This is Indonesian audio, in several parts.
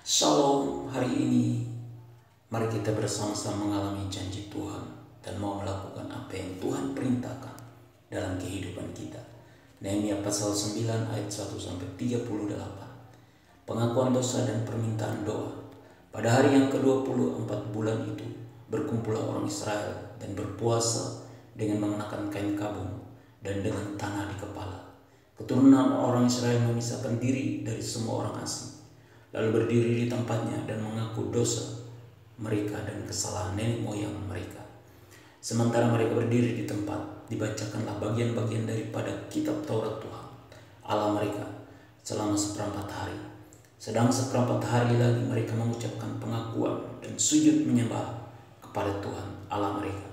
Shalom, hari ini mari kita bersama-sama mengalami janji Tuhan dan mau melakukan apa yang Tuhan perintahkan dalam kehidupan kita. Nehemia pasal 9 ayat 1-38. Pengakuan dosa dan permintaan doa. Pada hari yang ke-24 bulan itu berkumpullah orang Israel dan berpuasa dengan mengenakan kain kabung dan dengan tanah di kepala. Keturunan orang Israel memisahkan diri dari semua orang asing, lalu berdiri di tempatnya dan mengaku dosa mereka dan kesalahan nenek moyang mereka. Sementara mereka berdiri di tempat, dibacakanlah bagian-bagian daripada kitab Taurat Tuhan Allah mereka selama seperempat hari. Sedang seperempat hari lagi mereka mengucapkan pengakuan dan sujud menyembah kepada Tuhan Allah mereka.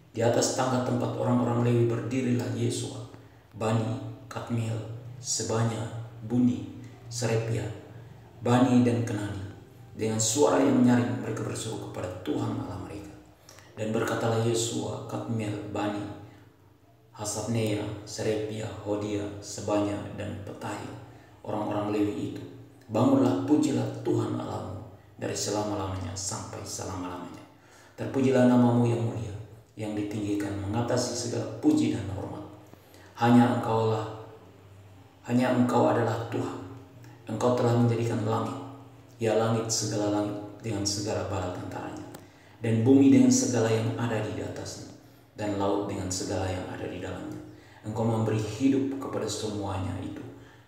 Di atas tangga tempat orang-orang Lewi berdirilah Yesua, Bani, Kadmiel, Sebanya, Buni, Serepia, Bani dan Kenani. Dengan suara yang nyaring mereka berseru kepada Tuhan Allah mereka. Dan berkatalah Yesua, Kadmiel, Bani, Hasabneya, Serepia, Hodia, Sebanya dan Petahil, orang-orang Lewi itu, bangunlah, pujilah Tuhan Allahmu dari selama-lamanya sampai selama-lamanya. Terpujilah namamu yang mulia, yang ditinggikan mengatasi segala puji dan hormat. Hanya Engkau adalah Tuhan. Engkau telah menjadikan langit, ya langit segala langit dengan segala bala tentaranya, dan bumi dengan segala yang ada di atasnya, dan laut dengan segala yang ada di dalamnya. Engkau memberi hidup kepada semuanya itu,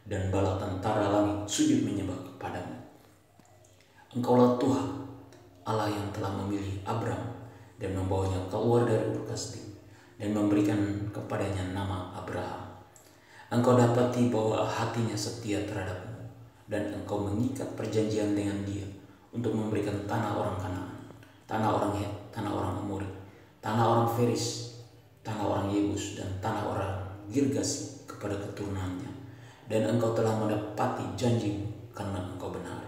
dan bala tentara langit sujud menyembah kepadamu. Engkaulah Tuhan, Allah yang telah memilih Abram dan membawanya keluar dari Ur Kasdim, dan memberikan kepadanya nama Abraham. Engkau dapati bahwa hatinya setia terhadapmu, dan engkau mengikat perjanjian dengan dia untuk memberikan tanah orang Kanaan, tanah orang Het, tanah orang Amori, tanah orang Feris, tanah orang Yebus, dan tanah orang Girgasi kepada keturunannya. Dan engkau telah menepati janjimu karena engkau benar.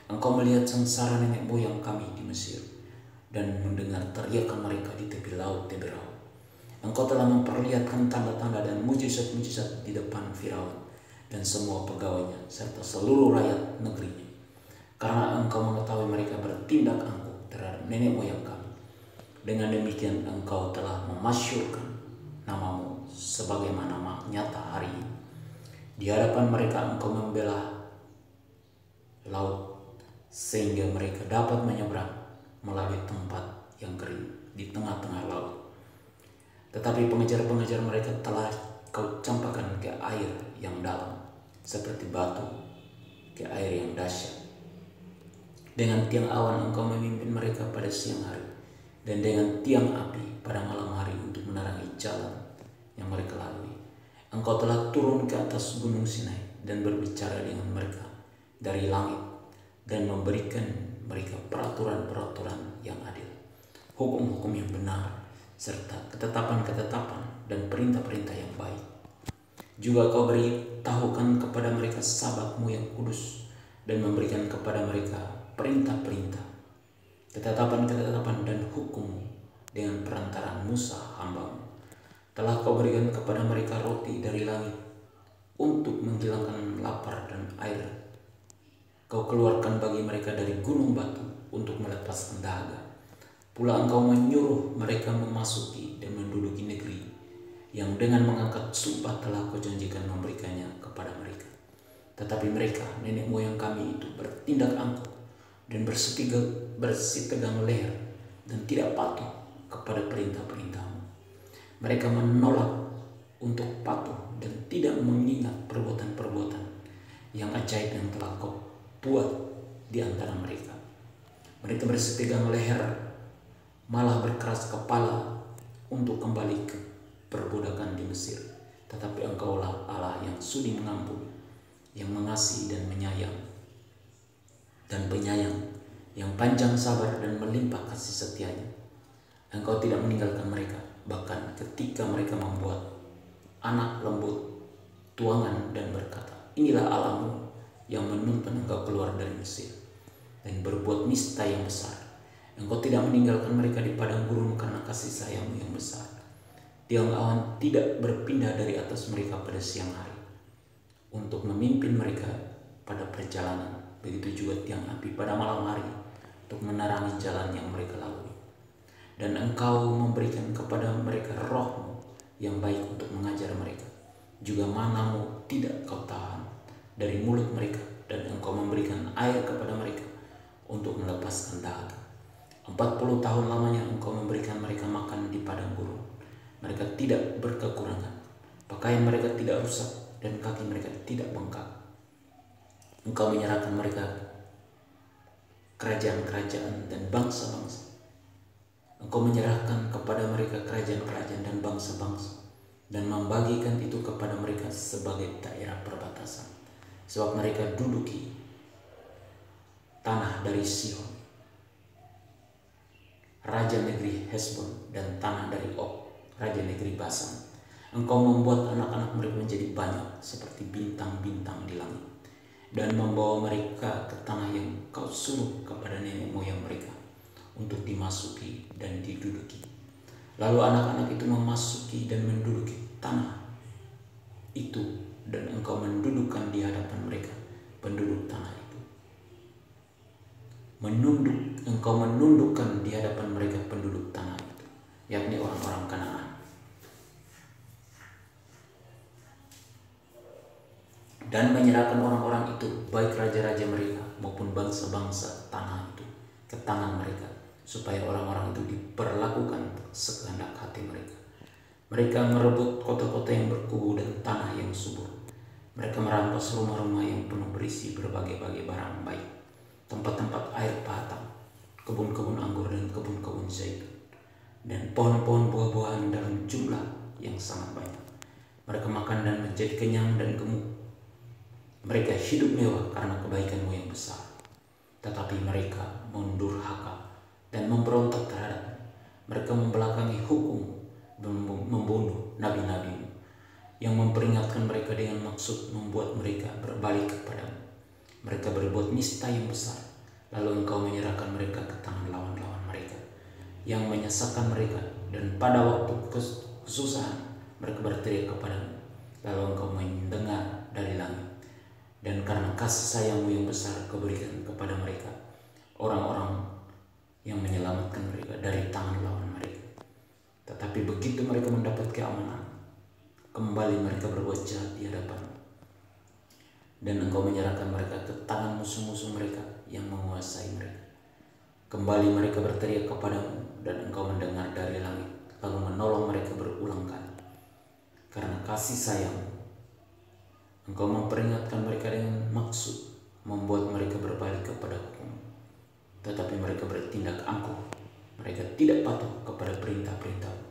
Engkau melihat sengsara nenek moyang kami di Mesir dan mendengar teriakan mereka di tepi laut Teberau. Engkau telah memperlihatkan tanda-tanda dan mujizat-mujizat di depan Firaun dan semua pegawainya serta seluruh rakyat negerinya, karena engkau mengetahui mereka bertindak angkuh terhadap nenek moyang kami. Dengan demikian engkau telah memasyurkan namamu sebagaimana nyata hari ini. Di hadapan mereka engkau membelah laut sehingga mereka dapat menyeberang melalui tempat yang kering di tengah-tengah laut. Tetapi pengejar-pengejar mereka telah kau campakkan ke air yang dalam, seperti batu ke air yang dahsyat. Dengan tiang awan engkau memimpin mereka pada siang hari, dan dengan tiang api pada malam hari untuk menerangi jalan yang mereka lalui. Engkau telah turun ke atas gunung Sinai dan berbicara dengan mereka dari langit, dan memberikan mereka peraturan-peraturan yang adil, hukum-hukum yang benar, serta ketetapan-ketetapan dan perintah-perintah yang baik. Juga kau beritahukan kepada mereka sabatmu yang kudus, dan memberikan kepada mereka perintah-perintah, ketetapan-ketetapan dan hukum dengan perantaraan Musa hambamu. Telah kau berikan kepada mereka roti dari langit untuk menghilangkan lapar dan air. Kau keluarkan bagi mereka dari gunung batu untuk melepaskan dahaga. Pula engkau menyuruh mereka memasuki dan menduduki negeri yang dengan mengangkat sumpah telah kau janjikan memberikannya kepada mereka. Tetapi mereka, nenek moyang kami itu, bertindak angkuh dan bersitegang leher dan tidak patuh kepada perintah-perintahmu. Mereka menolak untuk patuh dan tidak mengingat perbuatan-perbuatan yang ajaib yang telah kau buat di antara mereka. Mereka bersitegang leher, malah berkeras kepala untuk kembali ke perbudakan di Mesir. Tetapi engkaulah Allah yang sudi mengampuni, yang mengasihi dan menyayang, dan penyayang, yang panjang sabar dan melimpah kasih setianya. Engkau tidak meninggalkan mereka, bahkan ketika mereka membuat anak lembut tuangan dan berkata, inilah Allahmu yang menuntun engkau keluar dari Mesir, dan berbuat nista yang besar. Engkau tidak meninggalkan mereka di padang gurun karena kasih sayangmu yang besar. Tiang awan tidak berpindah dari atas mereka pada siang hari, untuk memimpin mereka pada perjalanan, begitu juga tiang api pada malam hari untuk menerangi jalan yang mereka lalui. Dan Engkau memberikan kepada mereka roh-Mu yang baik untuk mengajar mereka. Juga mana-Mu tidak Kau tahan dari mulut mereka, dan Engkau memberikan air kepada mereka untuk melepaskan dahaga. 40 tahun lamanya Engkau memberikan mereka makan di padang gurun. Mereka tidak berkekurangan, pakaian mereka tidak rusak, dan kaki mereka tidak bengkak. Engkau menyerahkan mereka kerajaan-kerajaan dan bangsa-bangsa. Engkau menyerahkan kepada mereka kerajaan-kerajaan dan bangsa-bangsa, dan membagikan itu kepada mereka sebagai daerah perbatasan. Sebab mereka duduki tanah dari Sihon, raja negeri Hesbon, dan tanah dari Og, raja negeri Basan. Engkau membuat anak-anak mereka menjadi banyak seperti bintang-bintang di langit, dan membawa mereka ke tanah yang Kau suruh kepada nenek moyang mereka untuk dimasuki dan diduduki. Lalu anak-anak itu memasuki dan menduduki tanah itu, dan Engkau mendudukkan di hadapan mereka penduduk tanah itu. Engkau menundukkan di hadapan mereka penduduk tanah itu, yakni orang-orang Kanaan. Dan menyerahkan orang-orang itu, baik raja-raja mereka maupun bangsa-bangsa tanah itu, ke tangan mereka, supaya orang-orang itu diperlakukan sekehendak hati mereka. Mereka merebut kota-kota yang berkubu dan tanah yang subur. Mereka merampas rumah-rumah yang penuh berisi berbagai-bagai barang baik, tempat-tempat air patang, kebun-kebun anggur dan kebun-kebun zaitun, dan pohon-pohon buah-buahan dalam jumlah yang sangat banyak. Mereka makan dan menjadi kenyang dan gemuk. Mereka hidup mewah karena kebaikan-Mu yang besar. Tetapi mereka mendurhaka dan memberontak terhadap-Mu. Mereka membelakangi hukum, membunuh nabi-nabi-Mu, yang memperingatkan mereka dengan maksud membuat mereka berbalik kepadamu. Mereka berbuat nista yang besar, lalu Engkau menyerahkan mereka ke tangan lawan-lawan mereka, yang menyesakan mereka, dan pada waktu kesusahan mereka berteriak kepadamu, lalu Engkau mendengar dari langit. Dan karena kasih sayang-Mu yang besar Kau berikan kepada mereka orang-orang yang menyelamatkan mereka dari tangan lawan mereka. Tetapi begitu mereka mendapat keamanan, kembali mereka berbuat jahat di hadapan-Mu, dan Engkau menyerahkan mereka ke tangan musuh-musuh mereka yang menguasai mereka. Kembali mereka berteriak kepadamu, dan Engkau mendengar dari langit, lalu menolong mereka berulang kali. Karena kasih sayang-Mu, Engkau memperingatkan mereka dengan maksud membuat mereka berbalik kepada hukum. Tetapi mereka bertindak angkuh, mereka tidak patuh kepada perintah-perintah-Mu,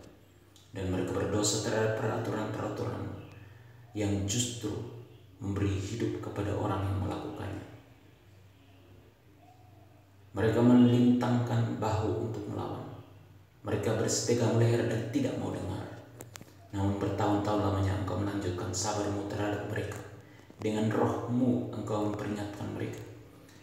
dan mereka berdosa terhadap peraturan-peraturan yang justru memberi hidup kepada orang yang melakukannya. Mereka melintangkan bahu untuk melawan. Mereka bersepegang leher dan tidak mau dengar. Namun bertahun-tahun lamanya Engkau melanjutkan sabar-Mu terhadap mereka. Dengan roh-Mu Engkau memperingatkan mereka,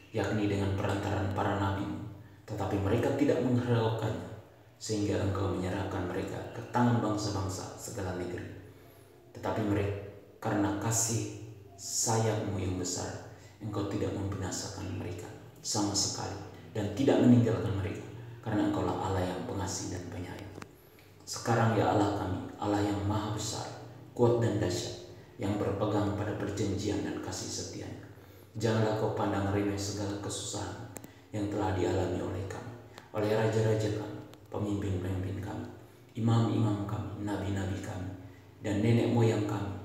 yakni dengan perantaran para nabi-Mu. Tetapi mereka tidak menghiraukannya, sehingga Engkau menyerahkan mereka ke tangan bangsa-bangsa segala negeri. Tetapi mereka, karena kasih sayang-Mu yang besar, Engkau tidak membinasakan mereka sama sekali, dan tidak meninggalkan mereka, karena Engkaulah Allah yang pengasih dan penyayang. Sekarang ya Allah kami, Allah yang maha besar, kuat dan dahsyat, yang berpegang pada perjanjian dan kasih setia-Nya. Janganlah Kau pandang remeh segala kesusahan yang telah dialami oleh kami, oleh raja-raja kami, pemimpin-pemimpin kami, imam-imam kami, nabi-nabi kami, dan nenek moyang kami,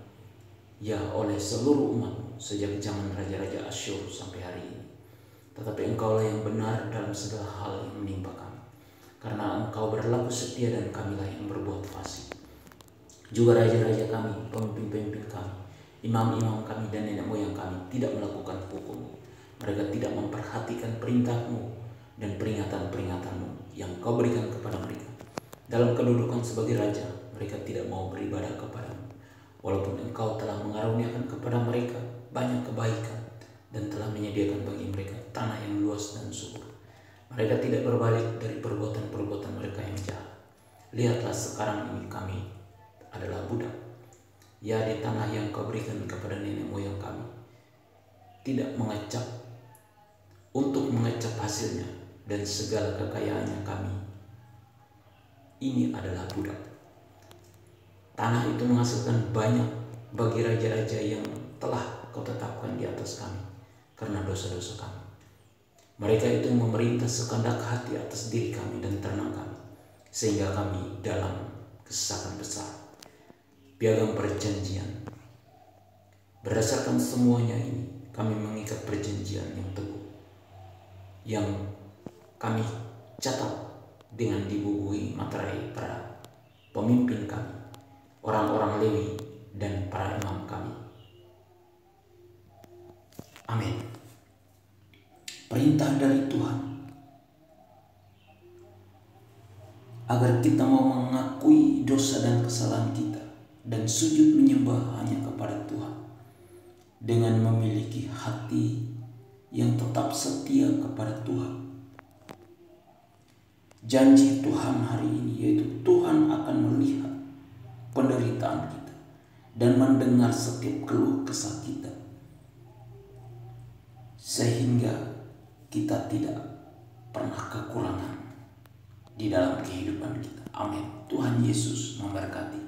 ya oleh seluruh umat sejak zaman raja-raja Asyur sampai hari ini. Tetapi Engkaulah yang benar dalam segala hal yang menimpa kami, karena Engkau berlaku setia dan kamilah yang berbuat fasik. Juga raja-raja kami, pemimpin-pemimpin kami, imam-imam kami, dan nenek moyang kami tidak melakukan hukum-Mu. Mereka tidak memperhatikan perintah-Mu dan peringatan-peringatan-Mu yang Kau berikan kepada mereka. Dalam kedudukan sebagai raja, mereka tidak mau beribadah kepada-Mu, walaupun Engkau telah mengaruniakan kepada mereka banyak kebaikan dan telah menyediakan bagi mereka tanah yang luas dan subur. Mereka tidak berbalik dari perbuatan-perbuatan mereka yang jahat. Lihatlah sekarang ini kami adalah budak, ya di tanah yang Kau berikan kepada nenek moyang kami, tidak mengecap untuk mengecap hasilnya dan segala kekayaannya kami ini adalah budak. Tanah itu menghasilkan banyak bagi raja-raja yang telah kau tetapkan di atas kami karena dosa-dosa kami. Mereka itu memerintah sekehendak hati atas diri kami dan ternak kami, sehingga kami dalam kesesakan besar. Piagam perjanjian. Berdasarkan semuanya ini, kami mengikat perjanjian yang teguh, yang kami catat dengan dibubuhi materai para pemimpin kami, orang-orang Lewi dan para imam kami. Amin. Perintah dari Tuhan agar kita mau mengakui dosa dan kesalahan kita dan sujud menyembah hanya kepada Tuhan dengan memiliki hati yang tetap setia kepada Tuhan. Janji Tuhan hari ini yaitu Tuhan akan melihat penderitaan kita dan mendengar setiap keluh kesah kita, sehingga kita tidak pernah kekurangan di dalam kehidupan kita. Amin. Tuhan Yesus memberkati.